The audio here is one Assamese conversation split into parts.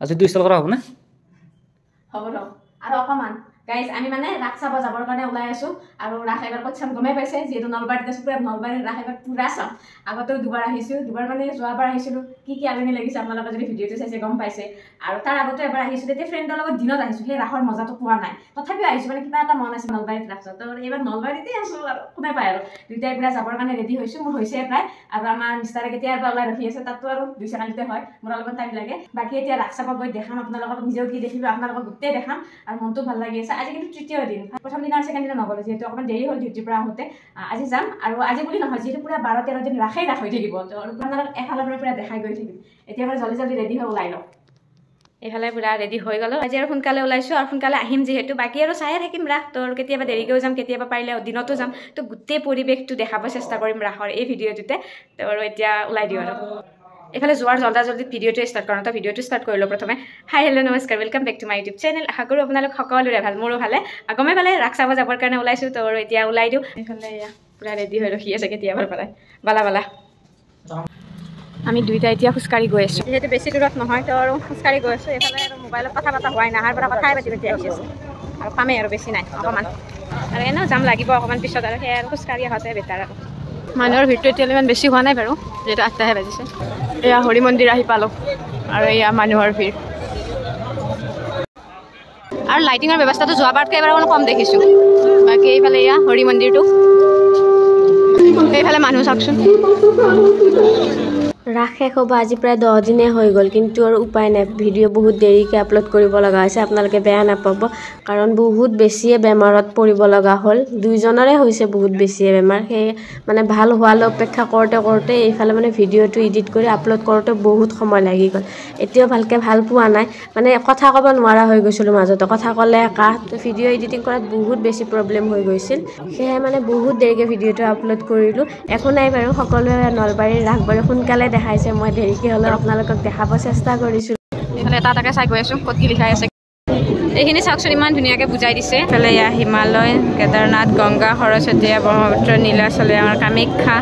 আজি দুই ষ্টাইল কৰা হ'ব না হ'ব ৰ আৰু অকমান গাইজ আমি মানে ৰাস চাব যাবৰ কাৰণে ওলাই আছো আৰু ৰাস এবাৰ ক'ত চাম গমেই পাইছে যিহেতু নলবাৰীত আছো পুৰা নলবাৰীত ৰাস এবাৰ পুৰা চাম আগতেও দুবাৰ আহিছোঁ দুবাৰ মানে যোৱাবাৰ আহিছিলোঁ কি আলনি লাগিছে আপোনালোকে যদি ভিডিঅ'টো চাইছে গম পাইছে আৰু তাৰ আগতে এবাৰ আহিছোঁ তেতিয়া ফ্ৰেণ্ডৰ লগত দিনত আহিছোঁ সেই ৰাসৰ মজাটো পোৱা নাই তথাপিও আহিছোঁ মানে কিবা এটা মন আছে নলবাৰীত ৰাস চাওঁ তো এইবাৰ নলবাৰীতে আছোঁ আৰু কোনে পায় আৰু দুইটাই পৰা যাবৰ কাৰণে ৰেডি হৈছোঁ মোৰ হৈছে প্ৰায় আৰু আমাৰ মিষ্টাৰে কেতিয়াৰ পৰা ওলাই ৰখি আছে তাততো আৰু 2 ছেকেণ্ডতে হয় মোৰ অলপমান টাইম লাগে বাকী এতিয়া ৰাস চাব গৈ দেখাম আপোনালোকক নিজেও কি দেখিব আপোনালোকক গোটেই দেখাম আৰু মনটো ভাল লাগি আছে আজি কিন্তু তৃতীয় দিন প্ৰথম দিন আৰু ছেকেণ্ড দিন নগ'লো যিহেতু অকণমান দেৰি হ'ল ডিউটিৰ পৰা আহোঁতে আজি যাম আৰু আজি বুলি নহয় যিহেতু পুৰা 12-13 দিন ৰাস হৈ থাকিব তো আৰু আপোনালোকক এফালৰ পৰা পুৰা দেখাই গৈ থাকিম এতিয়া মানে জলদি ৰেডি হৈ ওলাই লওঁ এইফালে পুৰা ৰেডি হৈ গ'লো আজি আৰু সোনকালে ওলাইছোঁ আৰু সোনকালে আহিম যিহেতু বাকী আৰু চায়ে থাকিম ৰাস তো আৰু কেতিয়াবা দেৰিকৈও যাম কেতিয়াবা পাৰিলে দিনতো যাম তো গোটেই পৰিৱেশটো দেখাব চেষ্টা কৰিম ৰাসৰ এই ভিডিঅ'টোতে তো আৰু এতিয়া ওলাই দিওঁ আৰু এইফালে যোৱাৰ জলদি ভিডিঅ'টো ষ্টাৰ্ট কৰোঁ তো ভিডিঅ'টো ষ্টাৰ্ট কৰিলোঁ প্ৰথমে হাই হেল্ল' নমস্কাৰ welcome back to my YouTube channel আশা কৰোঁ আপোনালোক সকলোৰে ভাল মোৰো ভালে গমে পালে ৰাস চাব যাবৰ কাৰণে ওলাইছোঁ তো আৰু এতিয়া ওলাই দিওঁ এইফালে পুৰা ৰেডি হৈ ৰখি আছে কেতিয়াবাৰ পৰাই বালা আমি দুইটা এতিয়া খোজকাঢ়ি গৈ আছোঁ যিহেতু বেছি দূৰত নহয় তো আৰু খোজকাঢ়ি গৈ আছোঁ এইফালে আৰু মোবাইলত কথা পতা হোৱাই নাহাৰ পৰা কথাই পাতি আহি আছোঁ আৰু পামেই আৰু বেছি নাই অকণমান আৰু এনেও যাম লাগিব অকণমান পিছত আৰু সেয়া আৰু খোজকাঢ়ি আহোঁতে বেটাৰ আৰু মানুহৰ ভিৰটো এতিয়া ইমান বেছি হোৱা নাই বাৰু যিহেতু 8টাহে বাজিছে এয়া হৰি মন্দিৰ আহি পালোঁ আৰু এয়া মানুহৰ ভিৰ আৰু লাইটিঙৰ ব্যৱস্থাটো যোৱাবাৰতকৈ এবাৰ অকণ কম দেখিছোঁ বাকী এইফালে এয়া হৰি মন্দিৰটো এইফালে মানুহ চাওকচোন ৰাস শেষ হ'ব আজি প্ৰায় 10 দিনে হৈ গ'ল কিন্তু আৰু উপায় নাই ভিডিঅ' বহুত দেৰিকৈ আপলোড কৰিব লগা হৈছে আপোনালোকে বেয়া নাপাব কাৰণ বহুত বেছিয়ে বেমাৰত পৰিব লগা হ'ল দুইজনৰে হৈছে বহুত বেছিয়ে বেমাৰ সেই মানে ভাল হোৱালৈ অপেক্ষা কৰোঁতে এইফালে মানে ভিডিঅ'টো এডিট কৰি আপলোড কৰোঁতে বহুত সময় লাগি গ'ল এতিয়াও ভালকৈ ভাল পোৱা নাই মানে কথা ক'ব নোৱাৰা হৈ গৈছিলোঁ মাজতে কথা ক'লে ভিডিঅ' এডিটিং কৰাত বহুত বেছি প্ৰব্লেম হৈ গৈছিল সেয়ে মানে বহুত দেৰিকৈ ভিডিঅ'টো আপলোড কৰিলোঁ একো নাই বাৰু সকলোৱে নলবাৰীৰ ৰাস বাৰু সোনকালে দেখাইছে মই দেৰিকৈ হ'লেও আপোনালোকক দেখাব চেষ্টা কৰিছোঁ এইফালে এটা চাই গৈ আছোঁ ক'ত কি লিখাই আছে এইখিনি চাওকচোন ইমান ধুনীয়াকৈ বুজাই দিছে এইফালে এয়া হিমালয় কেদাৰনাথ গংগা সৰস্বতী ব্ৰহ্মপুত্ৰ নীলাচল আমাৰ কামাখ্যা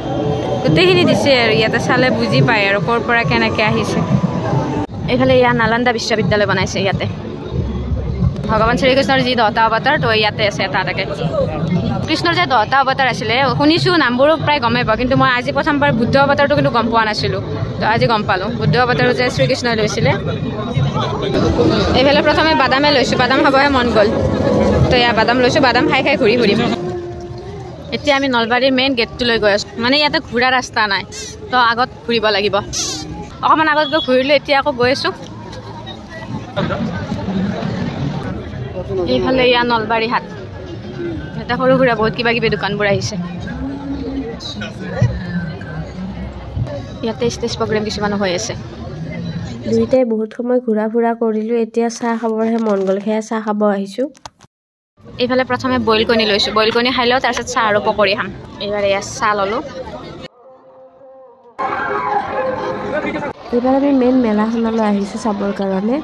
গোটেইখিনি দিছে আৰু ইয়াতে চালে বুজি পায় আৰু ক'ৰ পৰা কেনেকৈ আহিছে এইফালে এয়া নালন্দা বিশ্ববিদ্যালয় বনাইছে ইয়াতে ভগৱান শ্ৰীকৃষ্ণৰ যি 10টা অৱতাৰ তো ইয়াতে আছে এটাকে কৃষ্ণৰ যে 10টা অৱতাৰ আছিলে শুনিছোঁ নামবোৰো প্ৰায় গমেই পাওঁ কিন্তু মই আজি প্ৰথমবাৰ বুদ্ধ অৱতাৰটো কিন্তু গম পোৱা নাছিলোঁ তো আজি গম পালোঁ বুদ্ধ অৱতাৰো যে শ্ৰীকৃষ্ণই লৈছিলে এইফালে প্ৰথমে বাদামে লৈছোঁ বাদাম খাবহে মন গ'ল তো এয়া বাদাম লৈছোঁ বাদাম খাই ঘূৰিম এতিয়া আমি নলবাৰীৰ মেইন গেটটোলৈ গৈ আছোঁ মানে ইয়াতে ঘূৰা ৰাস্তা নাই তো আগত ঘূৰিব লাগিব অকণমান আগত গৈ ঘূৰিলোঁ এতিয়া আকৌ গৈ আছোঁ এইফালে এয়া নলবাৰী হাট এটা সৰু সুৰা বহুত কিবা কিবি দোকানবোৰ আহিছে ইয়াতে ষ্টেজ প্ৰগ্ৰেম কিছুমানো হৈ আছে দুইটাই বহুত সময় ঘূৰা ফুৰা কৰিলোঁ এতিয়া চাহ খাবৰহে মন গ'ল সেয়া চাহ খাব আহিছোঁ এইফালে প্ৰথমে বইল কণী লৈছোঁ বইল কণী খাই লওঁ তাৰপিছত চাহ আৰু পকৰি খাম এইবাৰ এয়া চাহ ল'লোঁ এইবাৰ আমি মেইন মেলাখনলৈ আহিছোঁ চাবৰ কাৰণে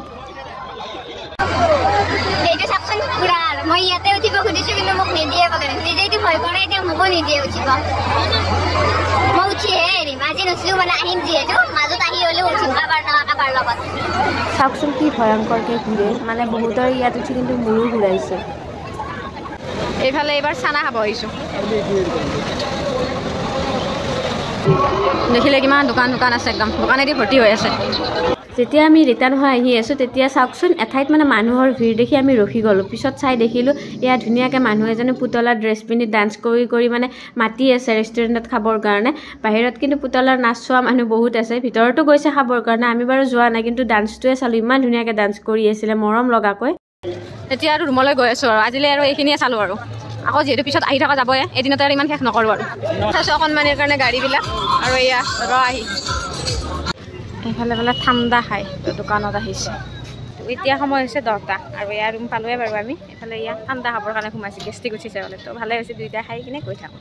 মই ইয়াতে উঠিব খুজিছোঁ কিন্তু মোক নিদিয়ে নিজেইটো ভয় কৰে এতিয়া মোকো নিদিয়ে উঠিব মই উঠিহে এৰিম আজি নুঠিলোঁ মানে আহিম যিহেতু মাজত আহি হ'লেও উঠিম কাবাৰ লগত চাওকচোন কি ভয়ংকৰকৈ ঘূৰে মানে বহুতৰ ইয়াত উঠি কিন্তু মোৰো ঘূৰাইছে এইফালে এইবাৰ চানা খাব আহিছোঁ দেখিলে কিমান দোকান আছে একদম দোকানেদি ভৰ্তি হৈ আছে যেতিয়া আমি ৰিটাৰ্ণ হৈ আহি আছোঁ তেতিয়া চাওকচোন এঠাইত মানে মানুহৰ ভিৰ দেখি আমি ৰখি গ'লোঁ পিছত চাই দেখিলোঁ এয়া ধুনীয়াকৈ মানুহ এজনে পুতলাৰ ড্ৰেছ পিন্ধি ডান্স কৰি মানে মাতি আছে ৰেষ্টুৰেণ্টত খাবৰ কাৰণে বাহিৰত কিন্তু পুতলাৰ নাচ চোৱা মানুহ বহুত আছে ভিতৰতো গৈছে খাবৰ কাৰণে আমি বাৰু যোৱা নাই কিন্তু ডান্সটোৱে চালোঁ ইমান ধুনীয়াকৈ ডান্স কৰি আছিলে মৰম লগাকৈ এতিয়া আৰু ৰুমলৈ গৈ আছোঁ আৰু আজিলৈ আৰু এইখিনিয়ে চালোঁ আৰু আকৌ যিহেতু পিছত আহি থকা যাবই এদিনতে আৰু ইমান শেষ নকৰোঁ আৰু চাইছোঁ অকণমানিৰ কাৰণে গাড়ীবিলাক আৰু এয়া আহি এইফালে ঠাণ্ডা খাই দোকানত আহিছে এতিয়া সময় হৈছে 10টা আৰু এয়া ৰুম পালোঁৱে বাৰু আমি এইফালে এয়া ঠাণ্ডা খাবৰ কাৰণে সোমাইছোঁ গেষ্টিক উঠিছে বোলে তো ভালে হৈছে দুইটা খাই কিনে গৈ থাকোঁ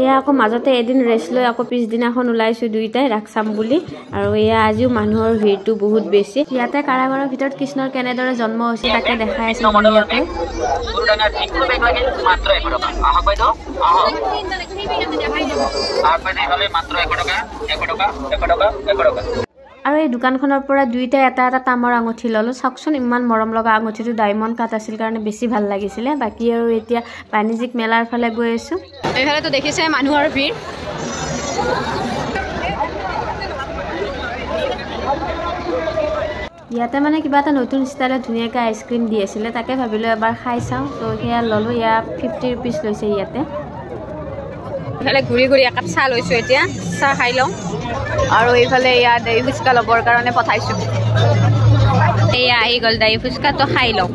এয়া আকৌ মাজতে এদিন ৰেষ্ট লৈ আকৌ পিছদিনাখন ওলাইছোঁ দুইটাই ৰাস চাম বুলি। আৰু এয়া আজিও মানুহৰ ভিৰটো বহুত বেছি। ইয়াতে কাৰাগাৰৰ ভিতৰত কৃষ্ণৰ কেনেদৰে জন্ম হৈছিল তাকে দেখাই আছে ধুনীয়াকৈ। আৰু এই দোকানখনৰ পৰা দুইটাই এটা এটা তামৰ আঙুঠি ল'লোঁ। চাওকচোন ইমান মৰম লগা আঙুঠিটো ডায়মণ্ড কাট আছিল কাৰণে বেছি ভাল লাগিছিলে। বাকী আৰু এতিয়া বাণিজ্যিক মেলাৰ ফালে গৈ আছোঁ। এইফালেতো দেখিছে মানুহৰ ভিৰ। ইয়াতে মানে কিবা এটা নতুন ষ্টাইলত ধুনীয়াকৈ আইচক্ৰীম দি আছিলে, তাকে ভাবিলোঁ এবাৰ খাই চাওঁ। তো সেয়া ল'লোঁ। ইয়াত 50 ৰুপিজ লৈছে ইয়াতে। এইফালে ঘূৰি ঘূৰি একাপ চাহ লৈছোঁ, এতিয়া চাহ খাই লওঁ। আৰু এইফালে ইয়াত দহি ফুচকা ল'বৰ কাৰণে পঠাইছোঁ। এয়া আহি গ'ল দহি ফুচকাটো, খাই লওঁ।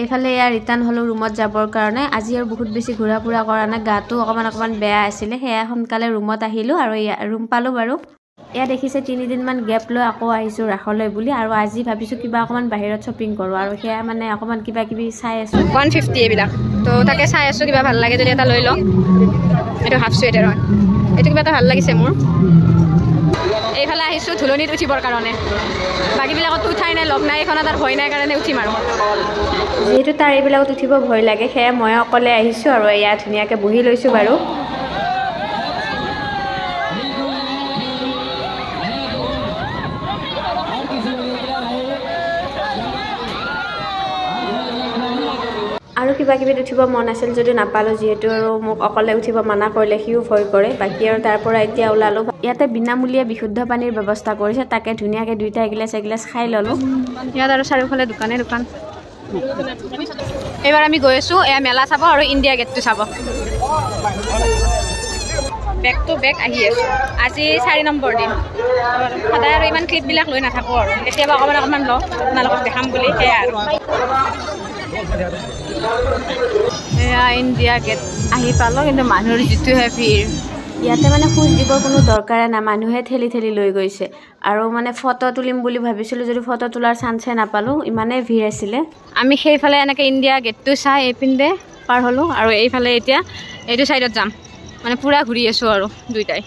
এইফালে এয়া ৰিটাৰ্ণ হ'লোঁ ৰুমত যাবৰ কাৰণে। আজি আৰু বহুত বেছি ঘূৰা ফুৰা কৰা নাই, গাটো অকণমান বেয়া আছিলে। সেয়া সোনকালে ৰুমত আহিলোঁ আৰু ৰুম পালোঁ বাৰু। এয়া দেখিছে 3 দিনমান গেপ লৈ আকৌ আহিছোঁ ৰাসলৈ বুলি। আৰু আজি ভাবিছোঁ কিবা অকণমান বাহিৰত শ্বপিং কৰোঁ। আৰু সেয়া মানে অকণমান কিবা কিবি চাই আছোঁ। 150 এইবিলাক, তো তাকে চাই আছোঁ। কিবা ভাল লাগে যদি এটা লৈ লওঁ। এইটো হাফ চুৱেটাৰ হয়, এইটো কিবা এটা ভাল লাগিছে মোৰ। এইফালে আহিছোঁ ধুলনিত উঠিবৰ কাৰণে। বাকীবিলাকতো উঠাই নাই, লগ নাই, এইখনত আৰু ভয় নাই কাৰণে উঠিম আৰু। যিহেতু তাৰ এইবিলাকত উঠিব ভয় লাগে, সেয়া মই অকলে আহিছোঁ আৰু ইয়াত ধুনীয়াকৈ বহি লৈছোঁ বাৰু। আৰু কিবা কিবি উঠিব মন আছিল যদিও নাপালোঁ, যিহেতু আৰু মোক অকলে উঠিব মানা কৰিলে, সিও ভয় কৰে। বাকী আৰু তাৰ পৰা এতিয়া ওলালোঁ। ইয়াতে বিনামূলীয়া বিশুদ্ধ পানীৰ ব্যৱস্থা কৰিছে, তাকে ধুনীয়াকৈ দুইটা এগিলাচ খাই ল'লোঁ। ইয়াত আৰু চাৰিওফালে দোকানে দোকান। এইবাৰ আমি গৈ আছোঁ এয়া মেলা চাব আৰু ইণ্ডিয়া গেটটো চাব। বেক টু বেক আহি আছোঁ। আজি 4 নম্বৰ দিন। সদায় আৰু ইমান ক্লিপবিলাক লৈ নাথাকোঁ আৰু কেতিয়াবা অকণমান লওঁ, আপোনালোকক দেখাম বুলি। সেয়া আৰু এয়া ইণ্ডিয়া গেট আহি পালোঁ, কিন্তু মানুহৰ যিটোহে ভিৰ। ইয়াতে মানে খোজ দিবৰ কোনো দৰকাৰে নাই, মানুহে ঠেলি ঠেলি লৈ গৈছে। আৰু মানে ফটো তুলিম বুলি ভাবিছিলোঁ, যদি ফটো তোলাৰ চান্সে নাপালোঁ, ইমানেই ভিৰ আছিলে। আমি সেইফালে এনেকৈ ইণ্ডিয়া গেটটো চাই এইপিনে পাৰ হ'লোঁ। আৰু এইফালে এতিয়া এইটো ছাইডত যাম। মানে পূৰা ঘূৰি আছোঁ আৰু দুইটাই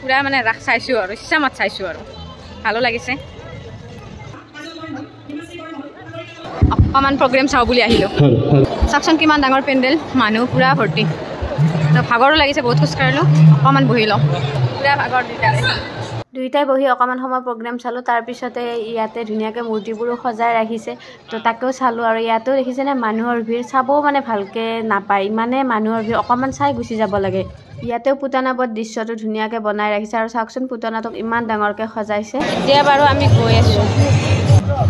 পূৰা মানে ৰাস চাইছোঁ আৰু ইচ্ছামত চাইছোঁ আৰু ভালো লাগিছে। অকণমান প্ৰগ্ৰেম চাওঁ বুলি আহিলোঁ। চাওকচোন কিমান ডাঙৰ পেণ্ডেল, মানুহ পূৰা ভৰ্তি। ভাগৰো লাগিছে, বহুত খোজকাঢ়িলোঁ। অকণমান বহি লওঁ, পূৰা ভাগৰ দুইটাই বহি অকণমান সময় প্ৰগ্ৰেম চালোঁ। তাৰপিছতে ইয়াতে ধুনীয়াকৈ মূৰ্তিবোৰো সজাই ৰাখিছে, তো তাকেও চালোঁ। আৰু ইয়াতেও দেখিছেনে মানুহৰ ভিৰ, চাবও মানে ভালকৈ নাপায়, ইমানে মানুহৰ ভিৰ, অকণমান চাই গুচি যাব লাগে। ইয়াতেও পুতনাবধ দৃশ্যটো ধুনীয়াকৈ বনাই ৰাখিছে। আৰু চাওকচোন পুতনাটোক ইমান ডাঙৰকৈ সজাইছে। এতিয়া বাৰু আমি গৈ আছোঁ,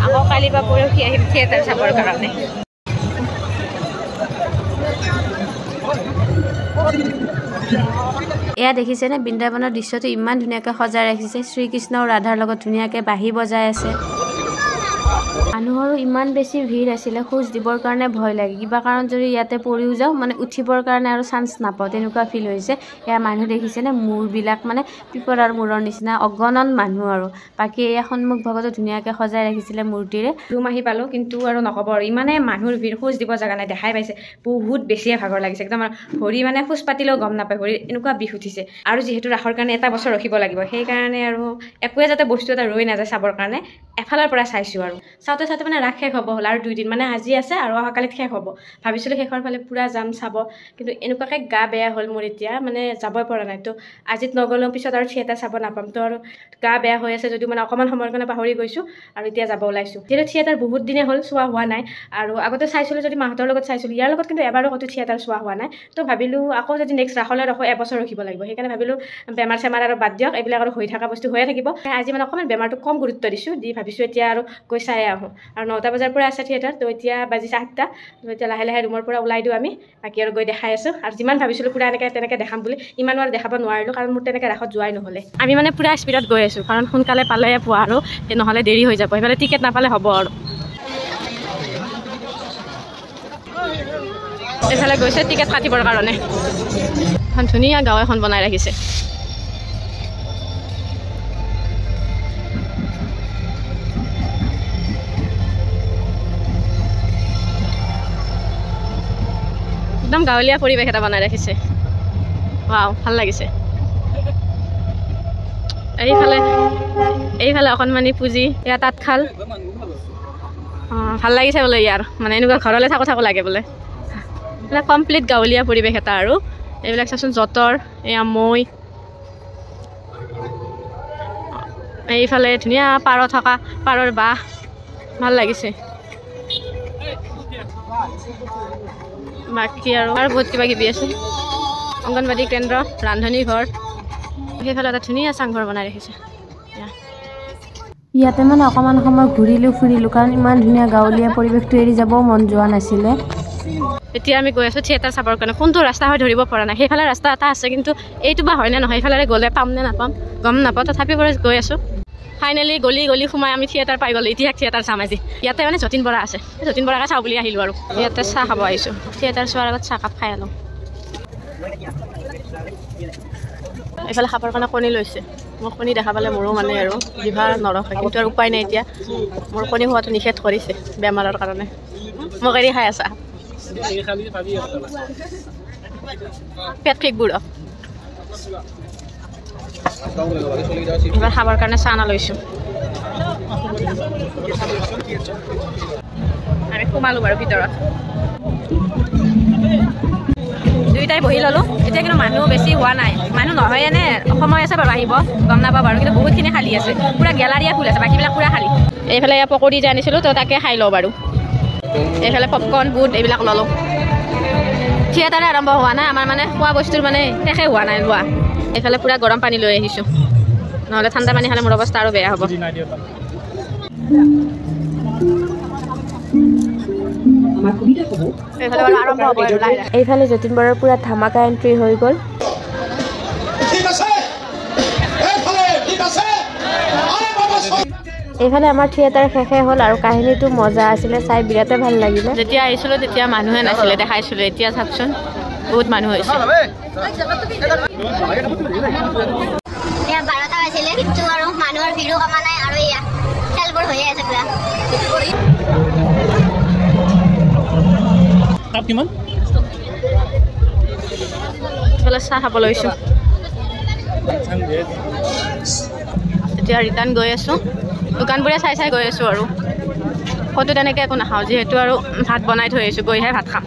আকৌ কালি বা পৰহি আহিম থিয়েটাৰ চাবৰ কাৰণে। এয়া দেখিছেনে বৃন্দাবনৰ দৃশ্যটো ইমান ধুনীয়াকৈ সজাই ৰাখিছে। শ্ৰীকৃষ্ণ আৰু ৰাধাৰ লগত ধুনীয়াকৈ বাঁহী বজাই আছে। মানুহৰো ইমান বেছি ভিৰ আছিলে, খোজ দিবৰ কাৰণে ভয় লাগে। কিবা কাৰণ যদি ইয়াতে পৰিও যাওঁ, মানে উঠিবৰ কাৰণে আৰু চান্স নাপাওঁ, তেনেকুৱা ফিল হৈছে। এয়া মানুহ দেখিছেনে, মূৰবিলাক মানে পিপৰাৰ মূৰৰ নিচিনা, অগণন মানুহ। আৰু বাকী এয়া সন্মুখ ভাগতো ধুনীয়াকৈ সজাই ৰাখিছিলে মূৰ্তিৰে। ৰুম আহি পালোঁ, কিন্তু আৰু নক'ব আৰু ইমানে মানুহৰ ভিৰ, খোজ দিব জেগা নাই। দেখাই পাইছে বহুত বেছিয়ে ভাগৰ লাগিছে একদম। ভৰি মানে খোজ পাতিলেও গম নাপায়, ভৰি এনেকুৱা বিষ উঠিছে। আৰু যিহেতু ৰাসৰ কাৰণে এটা বছৰ ৰখিব লাগিব, সেইকাৰণে আৰু একোৱে যাতে বস্তু এটা ৰৈ নাযায় চাবৰ কাৰণে এফালৰ পৰা চাইছোঁ। আৰু চাওঁতে মানে ৰাস শেষ হ'ব হ'ল, আৰু 2 দিন মানে আজি আছে আৰু অহাকালিত শেষ হ'ব। ভাবিছিলোঁ শেষৰ ফালে পূৰা যাম চাব, কিন্তু এনেকুৱাকৈ গা বেয়া হ'ল মোৰ, এতিয়া মানে যাবই পৰা নাই। তো আজিত নগ'লেও পিছত আৰু থিয়েটাৰ চাব নাপাম। তো আৰু গা বেয়া হৈ আছে যদিও মানে অকণমান সময়ৰ কাৰণে পাহৰি গৈছোঁ, আৰু এতিয়া যাব ওলাইছোঁ। যিহেতু থিয়েটাৰ বহুত দিনে হ'ল চোৱা হোৱা নাই, আৰু আগতে চাইছিলোঁ যদি মাহঁতৰ লগত চাইছিলোঁ, ইয়াৰ লগত কিন্তু এবাৰো ক'তো থিয়েটাৰ চোৱা হোৱা নাই। তো ভাবিলোঁ আকৌ যদি নেক্সট ৰাসলৈ এবছৰ ৰখিব লাগিব। সেইকাৰণে ভাবিলোঁ বেমাৰ চেমাৰ আৰু বাদ দিয়ক, এইবিলাক আৰু হৈ থকা বস্তু হৈয়ে থাকিব। আজি মানে অকণমান বেমাৰটো কম গুৰুত্ব দিছোঁ, দি ভাবিছোঁ এতিয়া আৰু গৈ চাই আহোঁ। আৰু 9টা বজাৰ পৰা আছে থিয়েটাৰ, তো এতিয়া বাজিছে 8টা। তো এতিয়া লাহে লাহে ৰুমৰ পৰা ওলাই দিওঁ আমি, বাকী আৰু গৈ দেখাই আছোঁ। আৰু যিমান ভাবিছিলোঁ পূৰা তেনেকৈ দেখাম বুলি, ইমানো আৰু দেখাব নোৱাৰিলোঁ, কাৰণ মোৰ তেনেকৈ ৰাসত যোৱাই নহ'লে। আমি মানে পূৰা স্পীডত গৈ আছোঁ, কাৰণ সোনকালে পালে পোৱা আৰু নহ'লে দেৰি হৈ যাব। সেইফালে টিকেট নাপালে হ'ব আৰু। এইফালে গৈছে টিকেট কাটিবৰ কাৰণে, এখন ধুনীয়া গাঁও এখন বনাই ৰাখিছে। একদম গাঁৱলীয়া পৰিৱেশ এটা বনাই ৰাখিছে। ৱাও ভাল লাগিছে এইফালে অকণমানি পুঁজি ইয়াত তাঁতশাল ভাল লাগিছে বোলে ইয়াৰ মানে এনেকুৱা ঘৰলৈ থাকো লাগে বোলে মানে কমপ্লিট গাঁৱলীয়া পৰিৱেশ এটা আৰু এইবিলাক চাচোন যঁতৰ এয়া মৈ এইফালে ধুনীয়া পাৰ থকা পাৰৰ বাঁহ ভাল লাগিছে বাকী আৰু বহুত কিবা কিবি আছে অংগনবাদী কেন্দ্ৰ ৰান্ধনী ঘৰ সেইফালে এটা ধুনীয়া চাংঘৰ বনাই ৰাখিছে ইয়াতে মানে অকণমান সময় ঘূৰিলোঁ ফুৰিলোঁ কাৰণ ইমান ধুনীয়া গাঁৱলীয়া পৰিৱেশটো এৰি যাবও মন যোৱা নাছিলে এতিয়া আমি গৈ আছোঁ থিয়েটাৰ চাবৰ কাৰণে কোনটো ৰাস্তা হয় ধৰিব পৰা নাই সেইফালে ৰাস্তা এটা আছে কিন্তু এইটো বা হয়নে নহয় সেইফালে গ'লে পাম নে নাপাম গম নাপাওঁ তথাপিও বাৰু গৈ আছোঁ ফাইনেলি গলি সোমাই আমি থিয়েটাৰ পাই গ'লোঁ ইতিহাস থিয়েটাৰ চাম আজি ইয়াতে মানে যতীন বৰা আছে যতীন বৰাকে চাওঁ বুলি আহিলোঁ আৰু ইয়াতে চাহ খাব আহিছোঁ থিয়েটাৰ চোৱাৰ আগত চাহকাপ খাই আনো এইফালে খাবৰ কাৰণে কণী লৈছে মোৰ কণী দেখা পালে মোৰো মানে আৰু জিভা নৰখে কিন্তু আৰু উপায় নাই এতিয়া মোৰ কণী খোৱাটো নিষেধ কৰিছে বেমাৰৰ কাৰণে মোক এৰি খাই আছা পেট ঠিক বুঢ় এবাৰ খাবৰ কাৰণে চাহ না লৈছোঁ আমি সোমালোঁ বাৰু ভিতৰত দুইটাই বহি ল'লোঁ এতিয়া কিন্তু মানুহ বেছি হোৱা নাই মানুহ নহয় এনে সময় আছে বাৰু আহিব গম নাপাওঁ বাৰু কিন্তু বহুতখিনি খালী আছে পূৰা গেলাৰীয়া ফুল আছে বাকীবিলাক পূৰা খালী এইফালে এয়া পকৰি যে আনিছিলোঁ তো তাকে খাই লওঁ বাৰু এইফালে পপকৰ্ণ বুট এইবিলাক ল'লোঁ থিয়েটাৰে আৰম্ভ হোৱা নাই আমাৰ মানে খোৱা বস্তুৰ মানে শেষে হোৱা নাই লোৱা এইফালে পূৰা গৰম পানী লৈ আহিছোঁ নহ'লে ঠাণ্ডা পানী খালে মোৰ অৱস্থা আৰু বেয়া হ'ব এইফালে যতীন বৰাৰ পূৰা ধামাকা এণ্ট্ৰি হৈ গ'ল এইফালে আমাৰ থিয়েটাৰ শেষে হ'ল আৰু কাহিনীটো মজা আছিলে চাই বিৰাটেই ভাল লাগিলে যেতিয়া আহিছিলোঁ তেতিয়া মানুহে নাছিলে দেখাইছিলোঁ এতিয়া চাওকচোন বহুত মানুহ হৈছে এয়া 12টা বাজিলে কিন্তু আৰু মানুহৰ ভিৰো কমা নাই আৰু এয়া খেলবোৰ হৈয়ে আছে পুৰা কিমান এইফালে চাহ খাব লৈছোঁ এতিয়া ৰিটাৰ্ণ গৈ আছোঁ দোকানবোৰে চাই গৈ আছোঁ আৰু ক'তো তেনেকৈ একো নাখাওঁ যিহেতু আৰু ভাত বনাই থৈ আহিছোঁ গৈহে ভাত খাম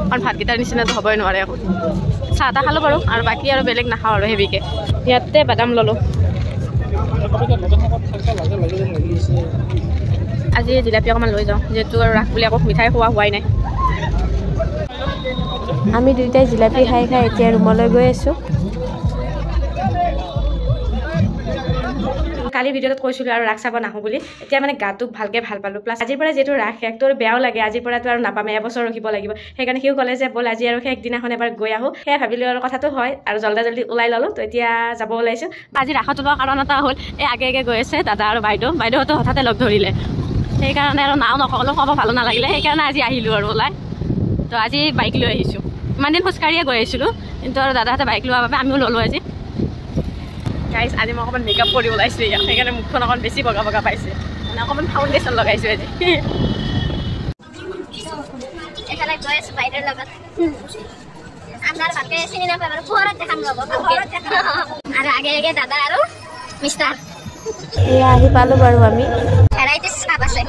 কাৰণ ভাতকেইটাৰ নিচিনাটো হ'বই নোৱাৰে আকৌ চাহ এটা খালোঁ বাৰু আৰু বাকী আৰু বেলেগ নাখাওঁ আৰু হেভিকৈ ইয়াতে বাদাম ল'লোঁ আজি জিলাপি অকণমান লৈ যাওঁ যিহেতু আৰু ৰাস বুলি আকৌ মিঠাই খোৱা হোৱাই নাই আমি দুইটাই জিলাপি খাই এতিয়া ৰুমলৈ গৈ আছোঁ কালি ভিডিঅ'ত কৈছিলোঁ আৰু ৰাস চাব নাহোঁ বুলি এতিয়া মানে গাটোক ভালকৈ ভাল পালোঁ প্লাছ আজিৰ পৰা যিহেতু ৰাস শেষটো আৰু বেয়াও লাগে আজিৰ পৰাতো আৰু নাপামেই এবছৰ ৰখিব লাগিব সেইকাৰণে সিও ক'লে যে ব'ল আজি আৰু শেষ দিনাখন এবাৰ গৈ আহোঁ সেয়া ভাবিলোঁ আৰু কথাটো হয় আৰু জল্দি ওলাই ল'লোঁ তো এতিয়া যাব ওলাইছোঁ আজি ৰাসত ওলোৱা কাৰণ এটা হ'ল এই আগে গৈ আছে দাদা আৰু বাইদেউহঁতো হঠাতে লগ ধৰিলে সেইকাৰণে আৰু নাও নক'লেও ক'ব ভালো নালাগিলে সেইকাৰণে আজি আহিলোঁ আৰু ওলাই তো আজি বাইক লৈ আহিছোঁ ইমান দিন খোজকাঢ়িয়ে গৈ আহিছিলোঁ কিন্তু আৰু দাদাহঁতে বাইক লোৱাৰ বাবে আমিও ল'লোঁ আজি গাইজ আজি মই অকণমান মেকআপ কৰি ওলাইছোঁ ইয়াত সেইকাৰণে মুখখন অকণ বেছি বগা পাইছে মানে অকণমান ফাউণ্ডেশ্যন লগাইছোঁ আজি এখানে গৈ আছোঁ বাইদেউৰ লগত আপোনাৰ ভালকৈ চিনি নাপায় বাৰু পোহৰত দেখাম ৰ'ব আৰু আগে দাদা আৰু মিষ্টাৰ এয়া আহি পালোঁ বাৰু আমি ভেৰাইটিজ কাপ আছে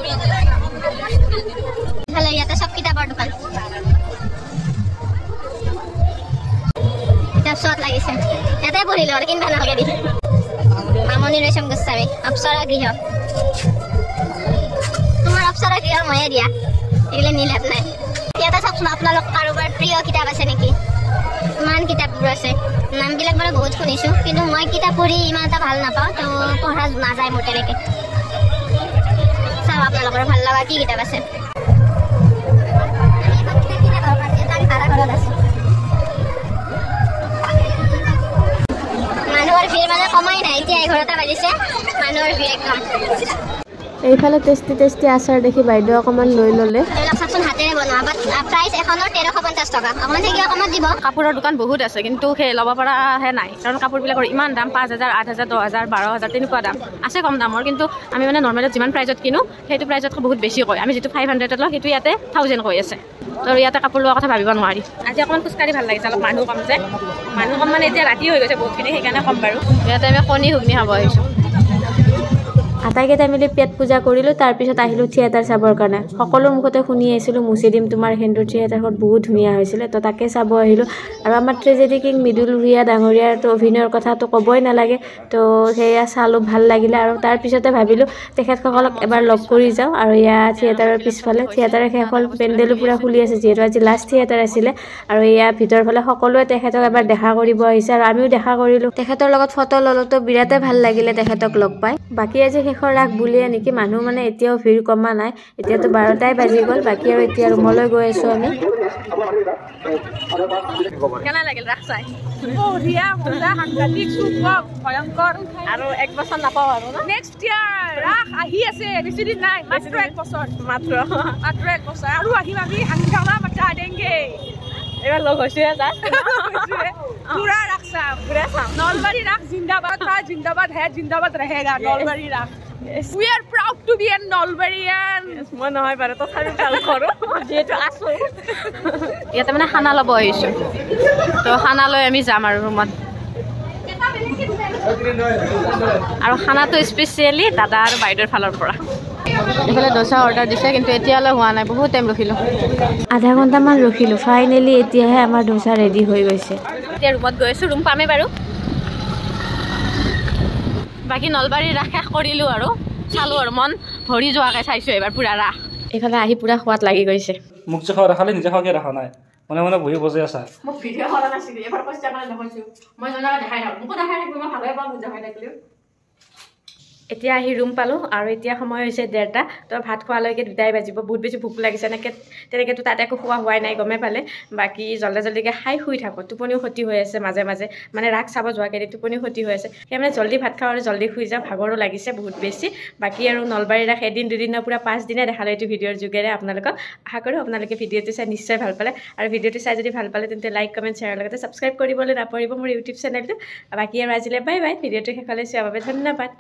ইফালে ইয়াতে চব কিতাপৰ দোকান কিতাপ চোৱাত লাগিছে ইয়াতে পঢ়িলোঁ আৰু কিনিব নালাগে দি মামনি ৰয়ছম গোস্বামী অপ্সৰা গৃহ তোমাৰ অপ্সৰা গৃহ ময়ে দিয়া এইবিলাক নিলাভ নাই ইয়াতে চাওকচোন আপোনালোক কাৰোবাৰ প্ৰিয় কিতাপ আছে নেকি ইমান কিতাপবোৰ আছে নামবিলাক বাৰু বহুত শুনিছোঁ কিন্তু মই কিতাপ পঢ়ি ইমান এটা ভাল নাপাওঁ তো পঢ়া নাযায় মোৰ তেনেকৈ চাওঁ আপোনালোকৰ ভাল লগা কি কিতাপ আছে মানুহৰ ভিৰ মানে কমাই নাই এতিয়া 11টা বাজিছে মানুহৰ ভিৰ একদম এইফালে টেষ্টি আচাৰ দেখি বাইদেউ অকণমান লৈ ল'লে। কাপোৰৰ দোকান বহুত আছে কিন্তু সেই ল'ব পৰাহে নাই, কাৰণ কাপোৰবিলাকৰ ইমান দাম, 5,000, 8,000, 10,000, 12,000 তেনেকুৱা দাম আছে কম দামৰ। কিন্তু আমি মানে নৰ্মেলত যিমান প্ৰাইজত কিনো সেইটো প্ৰাইজতকৈ বহুত বেছি কয়। আমি যিটো 500 লওঁ সেইটো ইয়াতে 1000 কৈ আছে। তো ইয়াতে কাপোৰ লোৱাৰ কথা ভাবিব নোৱাৰি। আজি অকণমান খোজকাঢ়ি ভাল লাগিছে, অলপ মানুহ কম যে, মানুহ কম মানে এতিয়া ৰাতি হৈ গৈছে বহুতখিনি, সেইকাৰণে কম বাৰু। ইয়াতে আমি কণী ঘুগনি খাব আহিছোঁ। আটাইকেইটা মিলি পেট পূজা কৰিলোঁ, তাৰপিছত আহিলোঁ থিয়েটাৰ চাবৰ কাৰণে। সকলো মুখতে শুনি আহিছিলোঁ মুচি দিম তোমাৰ সেন্দুৰ থিয়েটাৰখন বহুত ধুনীয়া হৈছিলে, তো তাকে চাব আহিলোঁ। আৰু আমাৰ ট্ৰেজেডি কিং মৃদুল ভূঞা ডাঙৰীয়াৰতো অভিনয়ৰ কথাটো ক'বই নালাগে, তো সেয়া চালোঁ, ভাল লাগিলে। আৰু তাৰপিছতে ভাবিলোঁ তেখেতসকলক এবাৰ লগ কৰি যাওঁ। আৰু এয়া থিয়েটাৰৰ পিছফালে থিয়েটাৰৰ শেষ হ'ল, পেণ্ডেলো পূৰা খুলি আছে যিহেতু আজি লাষ্ট থিয়েটাৰ আছিলে। আৰু এয়া ভিতৰৰ ফালে সকলোৱে তেখেতক এবাৰ দেখা কৰিব আহিছে, আৰু আমিও দেখা কৰিলোঁ। তেখেতৰ লগত ফটো ল'লোঁ, তো বিৰাটেই ভাল লাগিলে তেখেতক লগ পাই। বাকী আজি শেষৰ ৰাস বুলিয়ে নেকি মানুহ মানে এতিয়াও ভিৰ কমা নাই, এতিয়াতো 12টাই বাজি গ'ল। বাকী আৰু এতিয়া ৰুমলৈ গৈ আছোঁ আমি। কেনে লাগিল ৰাস চাই? ভয়ংকৰ আৰু 1 বছৰ নাপাওঁ আৰু ন? নেক্সট ইয়াৰ ৰাস আহি আছে, বেছি দিন নাই, মাত্ৰ 1 বছৰ, মাত্ৰ 1 বছৰ আৰু আহিম আমি, হাংগামা মচা দেংগে। এইবাৰ লগ হৈছোহে যাক পুৰা ৰাস চাম, নলবাৰী ৰাস জিন্দাবাদ, জিন্দাবাদ হে, জিন্দাবাদ रहेगा নলবাৰী ৰাস। We are proud to be a Nolbarian. মই নহয় বাৰু, তথাপি ভাল কৰোঁ যিহেতু আছোঁ। ইয়াতে মানে খানা ল'ব আহিছোঁ, তো খানা লৈ আমি যাম আৰু ৰুমত। আৰু খানাটো স্পেচিয়েলি দাদা আৰু বাইদেউৰ ফালৰ পৰা। এইফালে দোচা অৰ্ডাৰ দিছে কিন্তু এতিয়ালৈ হোৱা নাই, বহুত টাইম ৰখিলোঁ, আধা ঘণ্টামান ৰখিলোঁ। ফাইনেলি এতিয়াহে আমাৰ দোচা ৰেডি হৈ গৈছে। এতিয়া ৰুমত গৈ আছোঁ, ৰুম পামেই বাৰু। বাকী নলবাৰীৰ ৰাস শেষ কৰিলোঁ আৰু চালোঁ আৰু মন ভৰি যোৱাকৈ চাইছোঁ এইবাৰ পুৰা ৰাস। এইফালে আহি পুৰা সোৱাদ লাগি গৈছে। মোক যে খাওঁ দেখালে নিজে খাওঁকে দেখা নাই, মনে মনে বহি বজাই আছা। মোক ভিডিঅ' কৰা নাছিলোঁ, এবাৰ পইচা কাৰণে দেখাইছোঁ, মই জনাকৈ দেখাই থাকোঁ, মোকো দেখাই থাকিব, মই ভালে পাওঁ মোক দেখাই থাকিলেও। এতিয়া আহি ৰুম পালোঁ আৰু এতিয়া সময় হৈছে 1:30, তো ভাত খোৱালৈকে 2টাই বাজিব। বহুত বেছি ভোক লাগিছে, তেনেকৈতো তাত একো খোৱা হোৱাই নাই, গমেই পালে। বাকী জল্দিকৈ খাই শুই থাকোঁ, টোপনিও ক্ষতি হৈ আছে মাজে মাজে, মানে ৰাস চাব যোৱাকেইদিন টোপনিও ক্ষতি হৈ আছে, সেই মানে জল্দি ভাত খাওঁ আৰু জল্দি শুই যাওঁ, ভাগৰো লাগিছে বহুত বেছি। বাকী আৰু নলবাৰীৰ ৰাস এদিন দুদিনৰ পৰা 5 দিনে দেখালোঁ এইটো ভিডিঅ'ৰ যোগেৰে আপোনালোকক। আশা কৰোঁ আপোনালোকে ভিডিঅ'টো চাই নিশ্চয় ভাল পালে, আৰু ভিডিঅ'টো চাই যদি ভাল পালে তেন্তে লাইক, কমেণ্ট, শ্বেয়াৰৰ লগতে ছাবস্ক্ৰাইব কৰিবলৈ নাপাহৰিব মোৰ ইউটিউব চেনেলটো। বাকী আৰু আজিলৈ বাই বাই, ভিডিঅ'টো শেষলৈ চোৱাৰ বাবে ধন্যবাদ।